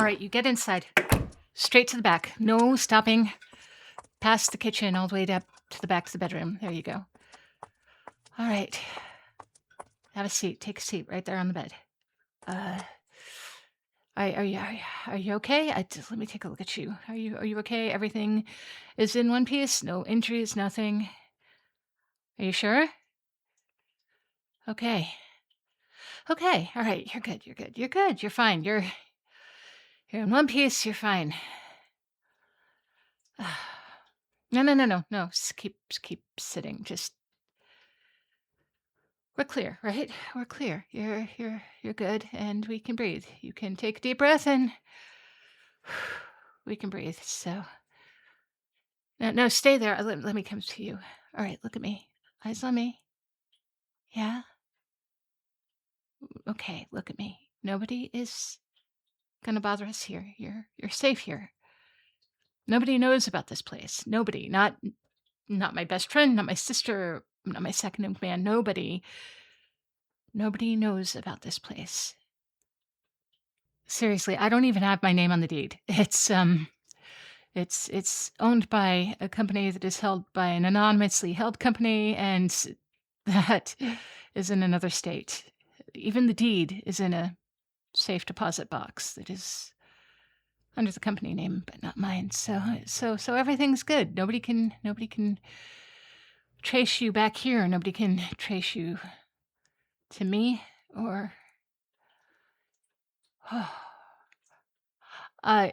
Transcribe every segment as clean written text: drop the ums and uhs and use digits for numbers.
All right, you get inside. Straight to the back. No stopping. Past the kitchen, all the way up to the back of the bedroom. There you go. All right. Have a seat. Take a seat right there on the bed. Uh, are you okay? Let me take a look at you. Are you okay? Everything is in one piece. No injuries. Nothing. Are you sure? Okay. Okay. All right. You're good. You're good. You're good. You're fine. You're in one piece. You're fine. No, no, no, no, no. Keep sitting. Just we're clear, right? We're clear. You're good, and we can breathe. You can take a deep breath, and we can breathe. So no, no, stay there. Let me come to you. All right, look at me. Eyes on me. Yeah. Okay, look at me. Nobody is gonna bother us here. You're safe here. Nobody knows about this place. Nobody. Not my best friend. Not my sister. Not my second in command. Nobody. Nobody knows about this place. Seriously, I don't even have my name on the deed. It's owned by a company that is held by an anonymously held company, and that is in another state. Even the deed is in a safe deposit box that is under the company name, but not mine. So everything's good. Nobody can trace you back here. Nobody can trace you to me or. uh, all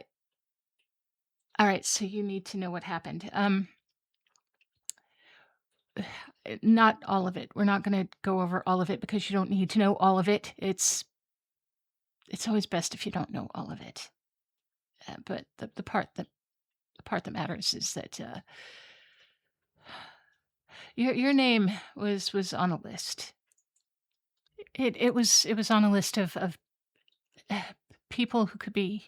right. So you need to know what happened. Not all of it. We're not going to go over all of it because you don't need to know all of it. It's always best if you don't know all of it. But the part that matters is that your name was on a list. It was on a list of uh, people who could be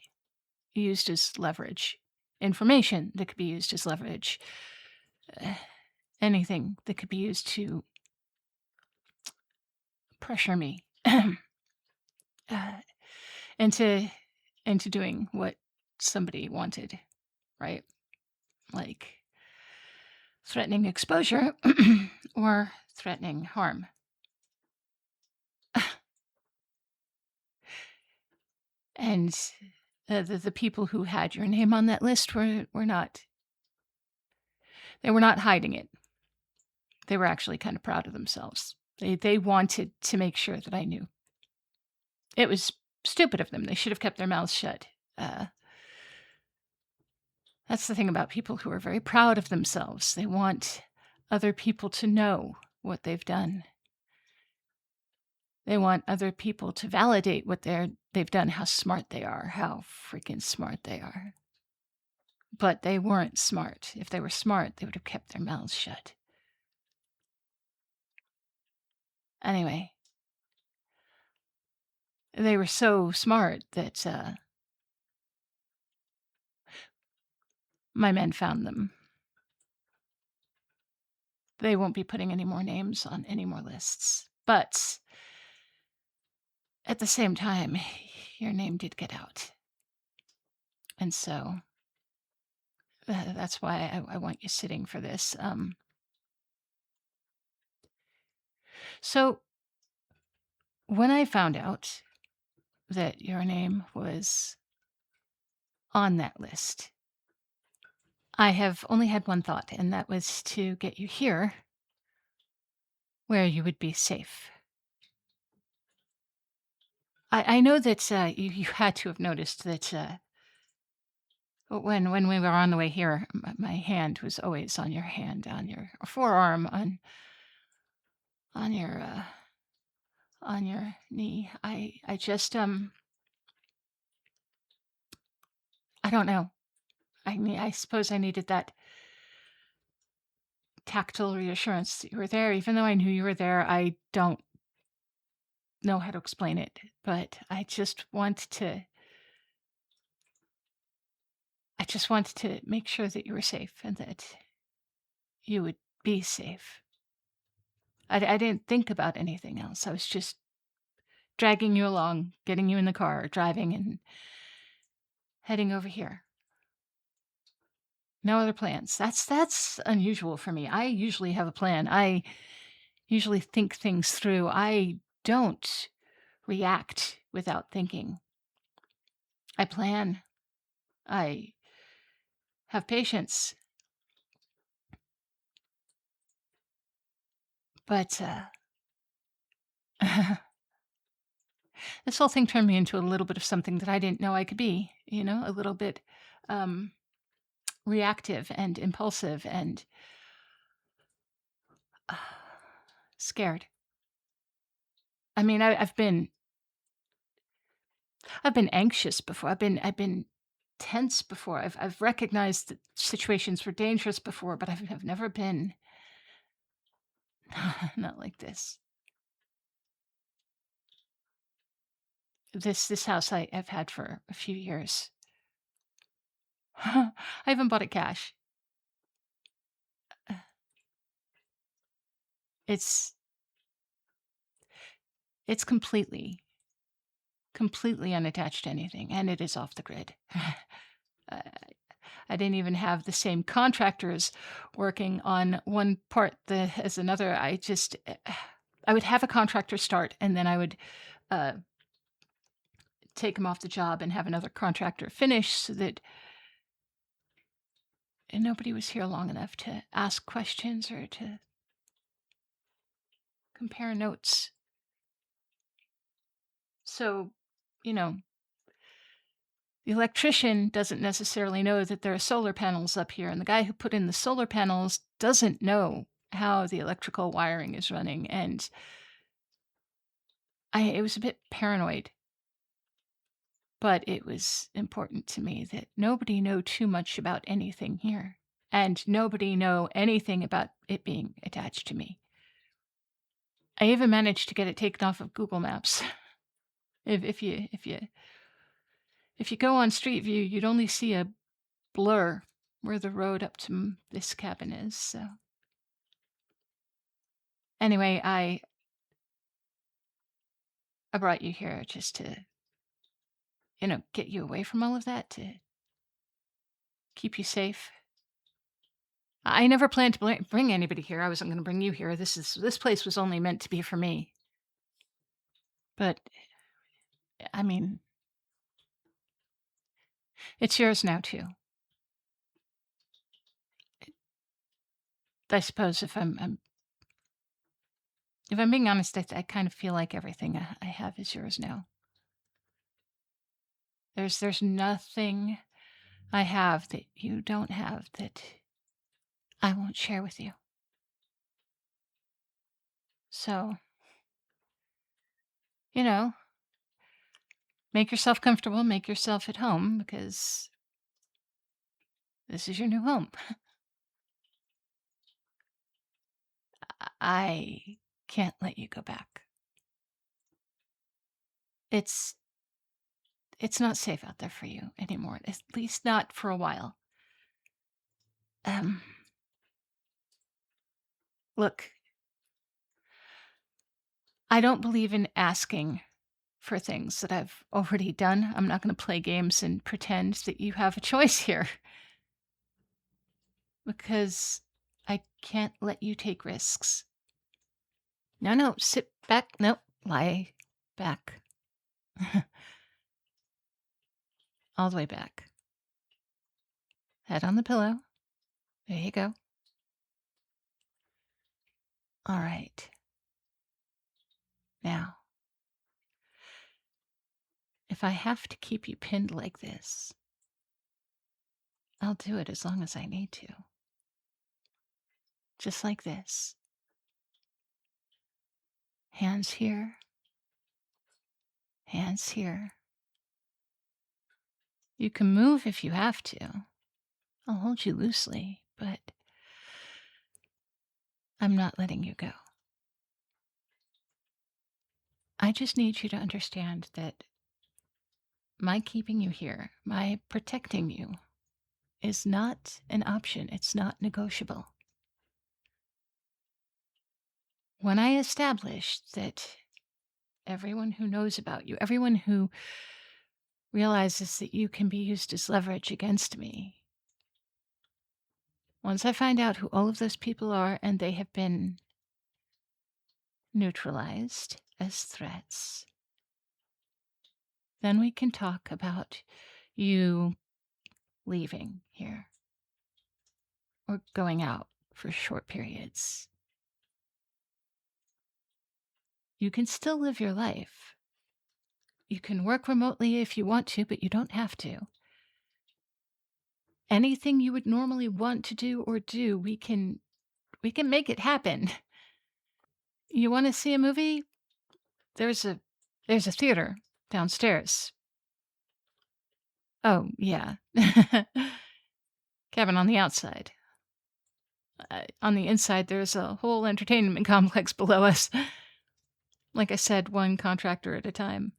used as leverage, information that could be used as leverage, uh, anything that could be used to pressure me. uh, into into doing what somebody wanted, right? Like threatening exposure or threatening harm. And the people who had your name on that list were not they were not hiding it. They were actually kind of proud of themselves. They wanted to make sure that I knew. It was stupid of them. They should have kept their mouths shut. Uh, that's the thing about people who are very proud of themselves. They want other people to know what they've done. They want other people to validate what they've done, how smart they are, how freaking smart they are. But they weren't smart. If they were smart, they would have kept their mouths shut. Anyway, they were so smart that my men found them. They won't be putting any more names on any more lists. But at the same time, your name did get out. And so that's why I want you sitting for this. So when I found out that your name was on that list, I have only had one thought, and that was to get you here where you would be safe. I know that you had to have noticed that when we were on the way here, my hand was always on your hand, on your forearm, on your uh, on your knee. I just I don't know. I suppose I needed that tactile reassurance that you were there, even though I knew you were there. I don't know how to explain it, but I just wanted to make sure that you were safe and that you would be safe. I didn't think about anything else. I was just dragging you along, getting you in the car, driving, and heading over here. No other plans. That's unusual for me. I usually have a plan. I usually think things through. I don't react without thinking. I plan. I have patience. But this whole thing turned me into a little bit of something that I didn't know I could be, a little bit um, reactive and impulsive and uh, scared. I mean, I've been anxious before. I've been tense before. I've recognized that situations were dangerous before, but I've never been not like this. This house I've had for a few years. I haven't bought it cash. Uh, It's it's completely unattached to anything, and it is off the grid. Uh, I didn't even have the same contractors working on one part as another. I would have a contractor start, and then I would uh, take him off the job and have another contractor finish so that nobody was here long enough to ask questions or to compare notes. So, you know, the electrician doesn't necessarily know that there are solar panels up here, and the guy who put in the solar panels doesn't know how the electrical wiring is running. And it was a bit paranoid, but it was important to me that nobody know too much about anything here, and nobody know anything about it being attached to me. I even managed to get it taken off of Google Maps. If you go on Street View, you'd only see a blur where the road up to this cabin is. So anyway, I brought you here just to get you away from all of that, to keep you safe. I never planned to bring anybody here. I wasn't going to bring you here. This place was only meant to be for me. But I mean, it's yours now too. I suppose if I'm being honest, I kind of feel like everything I have is yours now. There's nothing I have that you don't have that I won't share with you. So, you know, make yourself comfortable, make yourself at home because this is your new home. I can't let you go back. It's it's not safe out there for you anymore. At least not for a while. Um, Look, I don't believe in asking for things that I've already done. I'm not going to play games and pretend that you have a choice here because I can't let you take risks. No, no, sit back. No, lie back. All the way back. Head on the pillow. There you go. All right. Now, if I have to keep you pinned like this, I'll do it as long as I need to. Just like this. Hands here, hands here. You can move if you have to. I'll hold you loosely, but I'm not letting you go. I just need you to understand that my keeping you here, my protecting you, is not an option. It's not negotiable. When I established that everyone who knows about you, everyone who realizes that you can be used as leverage against me. Once I find out who all of those people are and they have been neutralized as threats, then we can talk about you leaving here or going out for short periods. You can still live your life. You can work remotely if you want to, but you don't have to. Anything you would normally want to do or do, we can make it happen. You want to see a movie? There's a there's a theater downstairs. Oh, yeah. Cabin on the outside. On the inside, there's a whole entertainment complex below us. Like I said, one contractor at a time.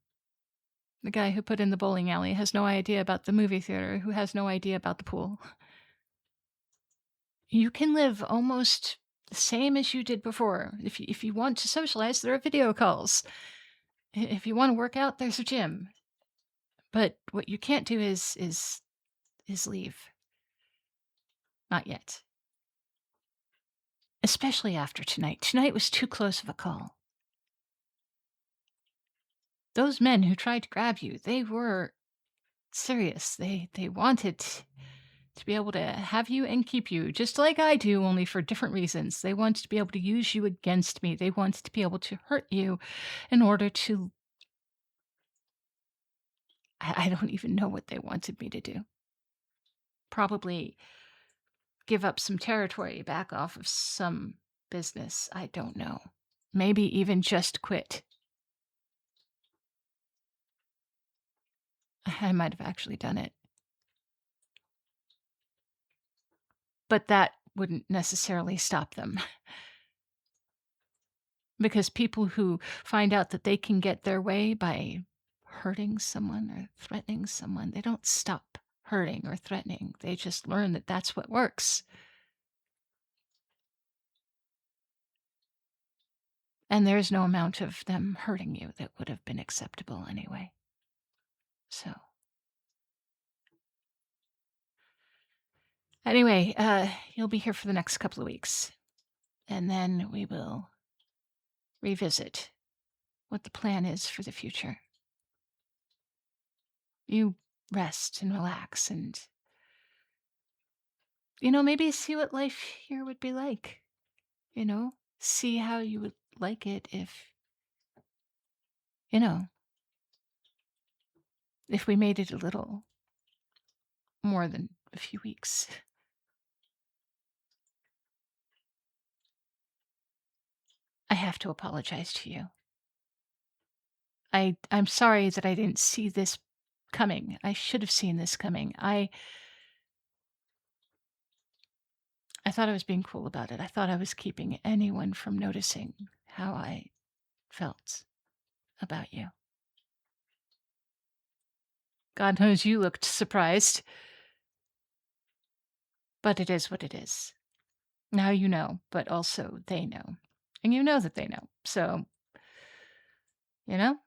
The guy who put in the bowling alley has no idea about the movie theater, who has no idea about the pool. You can live almost the same as you did before. If you want to socialize, there are video calls. If you want to work out, there's a gym. But what you can't do is leave. Not yet. Especially after tonight. Tonight was too close of a call. Those men who tried to grab you, they were serious. They wanted to be able to have you and keep you, just like I do, only for different reasons. They wanted to be able to use you against me. They wanted to be able to hurt you in order to. I don't even know what they wanted me to do. Probably give up some territory, back off of some business. I don't know. Maybe even just quit. I might have actually done it. But that wouldn't necessarily stop them. Because people who find out that they can get their way by hurting someone or threatening someone, they don't stop hurting or threatening. They just learn that that's what works. And there's no amount of them hurting you that would have been acceptable anyway. So, anyway, you'll be here for the next couple of weeks. And then we will revisit what the plan is for the future. You rest and relax and, maybe see what life here would be like. See how you would like it you know, if we made it a little more than a few weeks. I have to apologize to you. I'm sorry that I didn't see this coming. I should have seen this coming. I thought I was being cool about it. I thought I was keeping anyone from noticing how I felt about you. God knows you looked surprised, but it is what it is. Now you know, but also they know. And you know that they know. So, you know?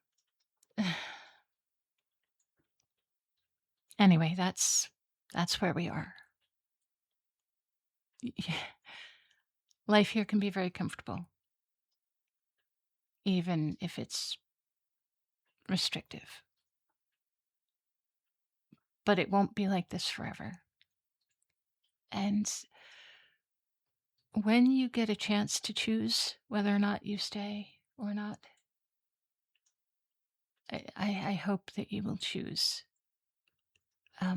Anyway, that's where we are. Life here can be very comfortable, even if it's restrictive. But it won't be like this forever. And when you get a chance to choose whether or not you stay or not, I hope that you will choose. I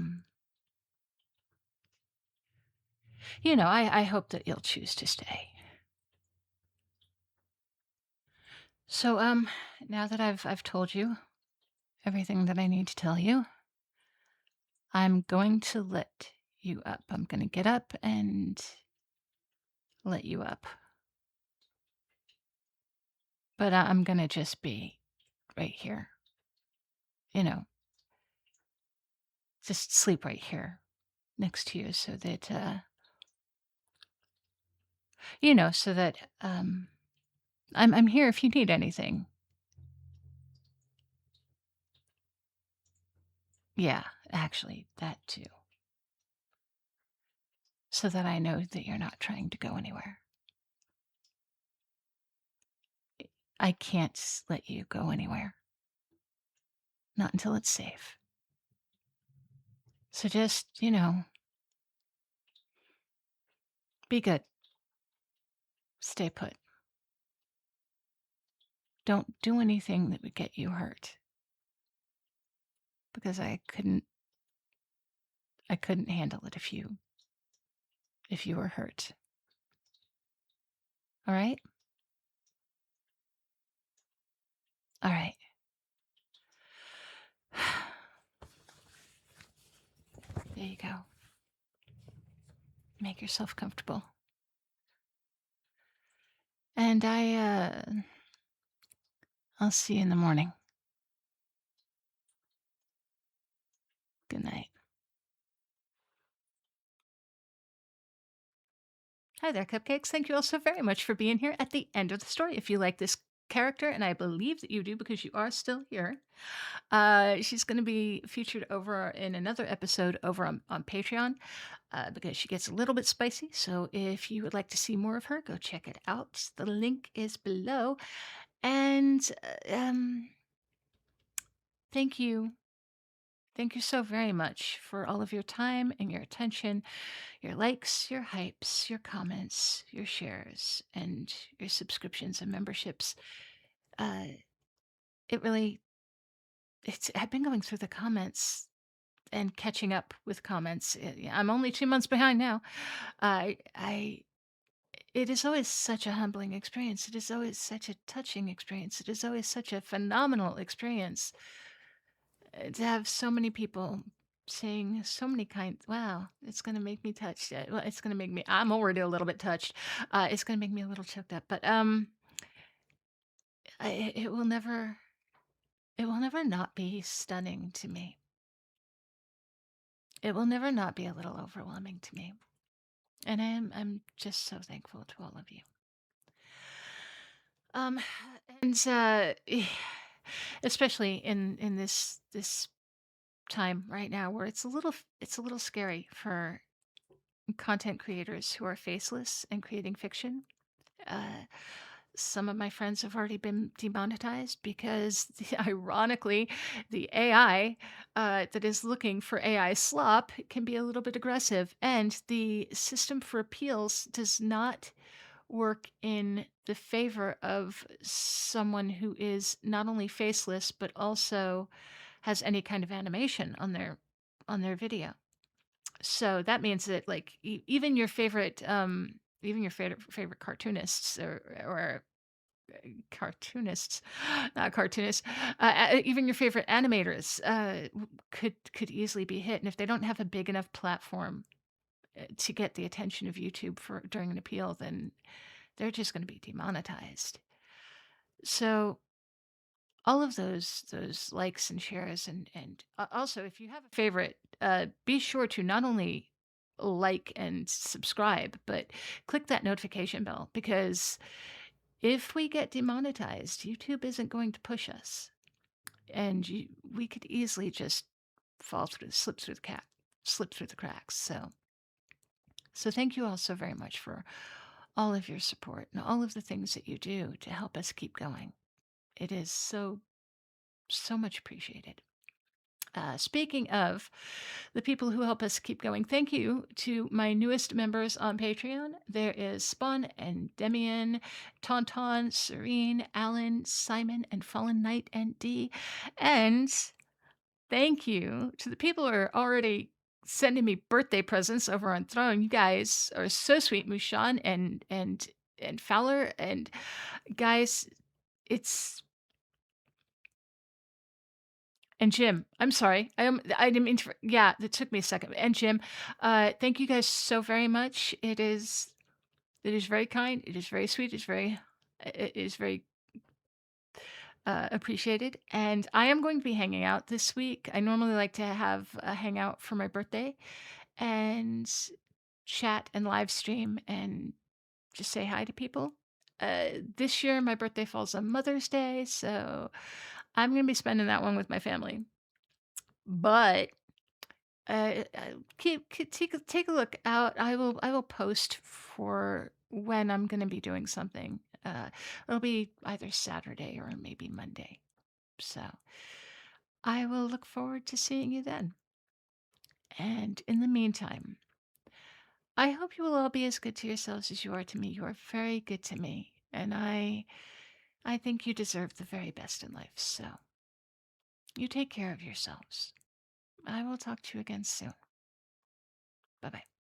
hope that you'll choose to stay. So, now that I've told you everything that I need to tell you, I'm going to let you up. I'm going to get up and let you up. But I'm going to just be right here. Just sleep right here next to you so that, I'm here if you need anything. Yeah, actually, that too. So that I know that you're not trying to go anywhere. I can't let you go anywhere, not until it's safe. So just, be good. Stay put. Don't do anything that would get you hurt because I couldn't handle it if you were hurt. All right? All right. There you go. Make yourself comfortable. And I'll see you in the morning. Good night. Hi there, cupcakes. Thank you all so very much for being here at the end of the story. If you like this character, and I believe that you do because you are still here, she's going to be featured over in another episode over on Patreon because she gets a little bit spicy. So if you would like to see more of her, go check it out. The link is below. And thank you. Thank you so very much for all of your time and your attention, your likes, your hypes, your comments, your shares, and your subscriptions and memberships. Uh, it really, I've been going through the comments and catching up with comments. I'm only 2 months behind now. I, it is always such a humbling experience. It is always such a touching experience. It is always such a phenomenal experience to have so many people saying so many kind. Wow, it's gonna make me touched. Well, it's gonna make me. I'm already a little bit touched. It's gonna make me a little choked up. But it will never. It will never not be stunning to me. It will never not be a little overwhelming to me. And I'm just so thankful to all of you. Um, and especially in this time right now where it's a little scary for content creators who are faceless and creating fiction. Uh, some of my friends have already been demonetized because, ironically, the AI that is looking for AI slop can be a little bit aggressive, and the system for appeals does not work in the favor of someone who is not only faceless but also has any kind of animation on their video. So that means that like even your favorite cartoonists or cartoonists, not cartoonists, even your favorite animators could easily be hit, and if they don't have a big enough platform to get the attention of YouTube for during an appeal, then they're just going to be demonetized. So all of those likes and shares and also if you have a favorite, be sure to not only like and subscribe, but click that notification bell because if we get demonetized, YouTube isn't going to push us, and we could easily just slip through the cracks. So thank you all so very much for all of your support and all of the things that you do to help us keep going. It is so much appreciated. Speaking of the people who help us keep going, thank you to my newest members on Patreon. There is Spawn and Demian, Tauntaun, Serene, Alan, Simon, and Fallen Knight and D. And thank you to the people who are already sending me birthday presents over on Throne. You guys are so sweet, Mushan and Fowler. And guys, it's and Jim, I'm sorry. I didn't mean to. Yeah, that took me a second. And Jim, thank you guys so very much. It is very kind. It is very sweet. It is very appreciated. And I am going to be hanging out this week. I normally like to have a hangout for my birthday and chat and live stream and just say hi to people. This year, my birthday falls on Mother's Day, so I'm going to be spending that one with my family. But Take a look out. I will post for when I'm going to be doing something. It'll be either Saturday or maybe Monday. So I will look forward to seeing you then. And in the meantime, I hope you will all be as good to yourselves as you are to me. You are very good to me, and I think you deserve the very best in life. So you take care of yourselves. I will talk to you again soon. Bye bye.